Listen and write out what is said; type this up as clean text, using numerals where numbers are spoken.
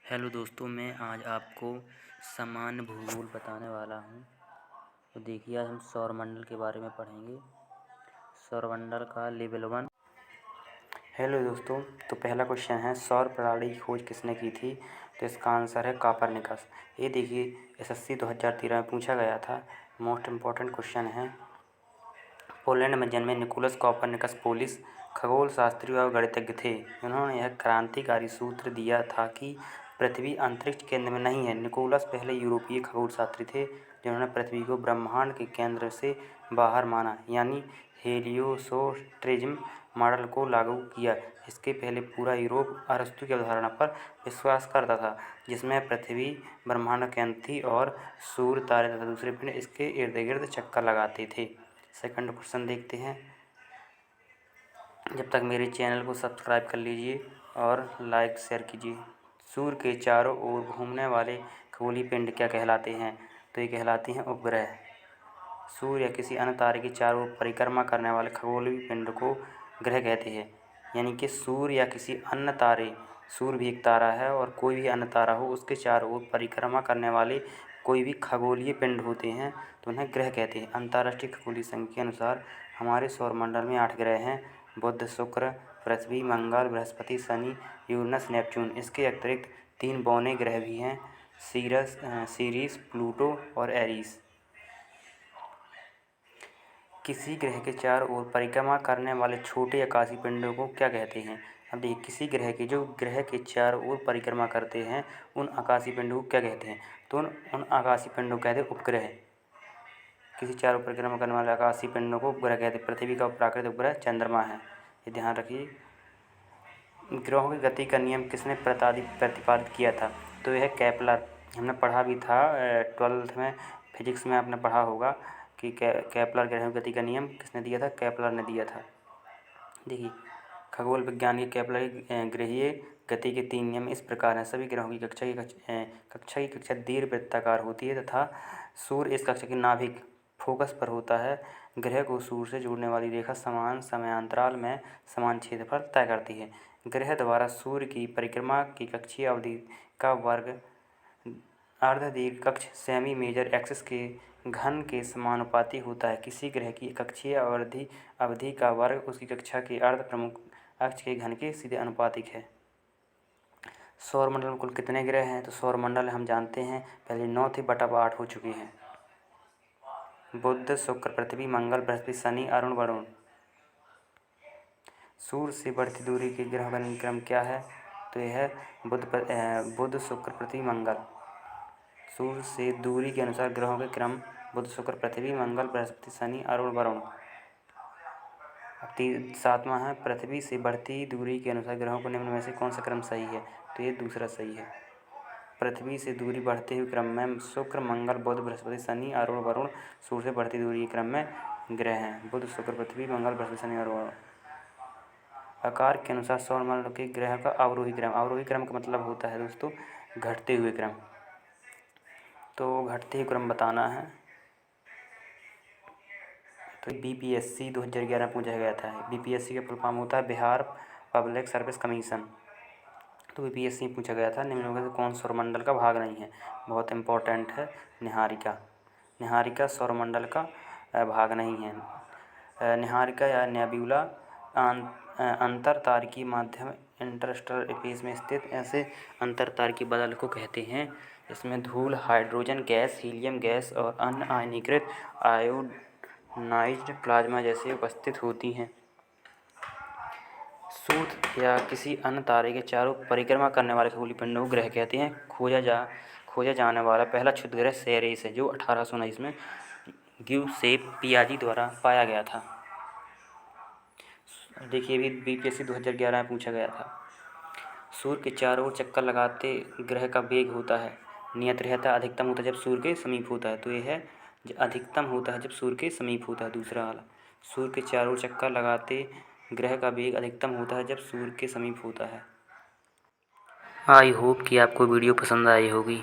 Hello दोस्तों, मैं आज आपको सामान्य भूगोल बताने वाला हूँ। तो देखिए, आज हम सौरमंडल के बारे में पढ़ेंगे। सौरमंडल का लेवल 1। हेलो दोस्तों, तो पहला क्वेश्चन है, सौर प्रणाली की खोज किसने की थी? तो इसका आंसर है कॉपरनिकस। ये देखिए, एसएससी 2013 में पूछा गया था। मोस्ट इम्पॉर्टेंट क्वेश्चन है। पोलैंड में जन्मे निकोलस कॉपरनिकस पोलिश खगोल शास्त्री और गणितज्ञ थे। उन्होंने यह क्रांतिकारी सूत्र दिया था कि पृथ्वी अंतरिक्ष केंद्र में नहीं है। निकोलस पहले यूरोपीय खगोल शास्त्री थे जिन्होंने पृथ्वी को ब्रह्मांड के केंद्र से बाहर माना, यानी हेलियोसेंट्रिज्म मॉडल को लागू किया। इसके पहले पूरा यूरोप अरस्तु की अवधारणा पर विश्वास करता था, जिसमें पृथ्वी ब्रह्मांड का केंद्र थी और सूर्य, तारे तथा दूसरे पिंड इसके इर्द गिर्द चक्कर लगाते थे। सेकंड क्वेश्चन देखते हैं। जब तक मेरे चैनल को सब्सक्राइब कर लीजिए और लाइक शेयर कीजिए। सूर्य के चारों ओर घूमने वाले खगोलीय पिंड क्या कहलाते हैं? तो ये कहलाते हैं उपग्रह। सूर्य या किसी अन्य तारे के चारों ओर परिक्रमा करने वाले खगोलीय पिंड को ग्रह कहते हैं। यानी कि सूर्य या किसी अन्य तारे, सूर्य भी एक तारा है और कोई भी अन्य तारा हो, उसके चारों ओर परिक्रमा करने वाले कोई भी खगोलीय पिंड होते हैं तो उन्हें ग्रह कहते हैं। अंतर्राष्ट्रीय खगोलीय संघ के अनुसार हमारे सौरमंडल में 8 ग्रह हैं: बुध, शुक्र, पृथ्वी, मंगल, बृहस्पति, शनि, यूरेनस, नेपच्यून। इसके अतिरिक्त 3 बौने ग्रह भी हैं: सीरिस, प्लूटो और एरीस। किसी ग्रह के चारों ओर परिक्रमा करने वाले छोटे आकाशीय पिंडों को क्या कहते हैं? अब देखिए, किसी ग्रह के चारों ओर परिक्रमा करते हैं, उन आकाशीय पिंडों को क्या कहते हैं? तो उन आकाशीय पिंडों को कहते हैं उपग्रह। किसी चारों ओर परिक्रमा करने वाले आकाशीय पिंडों को उपग्रह कहते हैं। पृथ्वी का प्राकृतिक उपग्रह चंद्रमा है, ये ध्यान रखिए। ग्रहों की गति का नियम किसने प्रतिपादित किया था? तो यह केपलर। हमने पढ़ा भी था 12th में, फिजिक्स में आपने पढ़ा होगा कि केपलर ग्रहों की गति का नियम किसने दिया था? केपलर ने दिया था। देखिए, खगोल विज्ञान के केपलर ग्रहीय गति के 3 नियम इस प्रकार हैं। सभी ग्रहों की कक्षा दीर्घवृत्ताकार होती है तथा सूर्य इस कक्षा की नाभिक फोकस पर होता है। ग्रह को सूर्य से जोड़ने वाली रेखा समान समयांतराल में समान क्षेत्रफल तय करती है। ग्रह द्वारा सूर्य की परिक्रमा की कक्षीय अवधि का वर्ग अर्धदीर्घ कक्ष सेमी मेजर एक्सिस के घन के समानुपाती होता है। किसी ग्रह की कक्षीय अवधि का वर्ग उसकी कक्षा के अर्ध प्रमुख अक्ष के घन के सीधे अनुपातिक है। सौरमंडल में कुल कितने ग्रह हैं? तो सौरमंडल हम जानते हैं पहले 9 थे, बटा 8 हो चुके हैं। बुध, शुक्र, पृथ्वी, मंगल, बृहस्पति, शनि, अरुण, वरुण। सूर्य से बढ़ती दूरी के ग्रहों का क्रम क्या है? तो यह है बुध, शुक्र, पृथ्वी, मंगल। सूर्य से दूरी के अनुसार ग्रहों के क्रम: बुध, शुक्र, पृथ्वी, मंगल, बृहस्पति, शनि, अरुण, वरुण। 7वां है, पृथ्वी से बढ़ती दूरी के अनुसार ग्रहों को निम्न में से कौन सा क्रम सही है? तो ये दूसरा सही है। पृथ्वी से दूरी बढ़ते हुए क्रम में शुक्र, मंगल, बुध, बृहस्पति, शनि, अरुण, वरुण सूर्य से बढ़ती दूरी के क्रम में ग्रह हैं। बुध, शुक्र, पृथ्वी, मंगल, बृहस्पति, शनि और वरुण। आकार के अनुसार सौरमंडल के ग्रह का अवरोही क्रम। अवरोही क्रम का मतलब होता है दोस्तों घटते हुए क्रम। तो घटते हुए क्रम बताना है। तो बीपीएससी 2011 में पूछा गया था। बीपीएससी का फुल फॉर्म होता है बिहार पब्लिक सर्विस कमीशन। तो बीपीएससी में पूछा गया था निम्नलिखित में से कौन सौरमंडल का भाग नहीं है? बहुत इंपॉर्टेंट है निहारिका। निहारिका सौरमंडल का भाग नहीं है। निहारिका या नेब्यूला अंतरतारकीय माध्यम इंटरस्टेलर स्पेस में स्थित ऐसे अंतरतारकीय बदल को कहते हैं इसमें धूल, हाइड्रोजन गैस, हीलियम गैस और अन्य आयनीकृत आयोनाइज्ड प्लाज्मा जैसे उपस्थित होती हैं। सूर्य या किसी अन्य तारे के चारों परिक्रमा करने वाले खगोलीय पिंडों को ग्रह कहते हैं। खोजा जाने वाला पहला क्षुद्र ग्रह सेरेस है, जो 1819 में गिउसेप पियाजी द्वारा पाया गया था। देखिए, भी बीपीएससी 2011 में पूछा गया था। सूर्य के चारों ओर चक्कर लगाते ग्रह का वेग होता है नियत रहता है, अधिकतम होता है जब सूर्य के समीप होता है। तो यह है अधिकतम होता है जब सूर्य के समीप होता है। दूसरा वाला, सूर्य के चारों ओर चक्कर लगाते ग्रह का वेग अधिकतम होता है जब सूर्य के समीप होता है। आई होप कि आपको वीडियो पसंद आई होगी।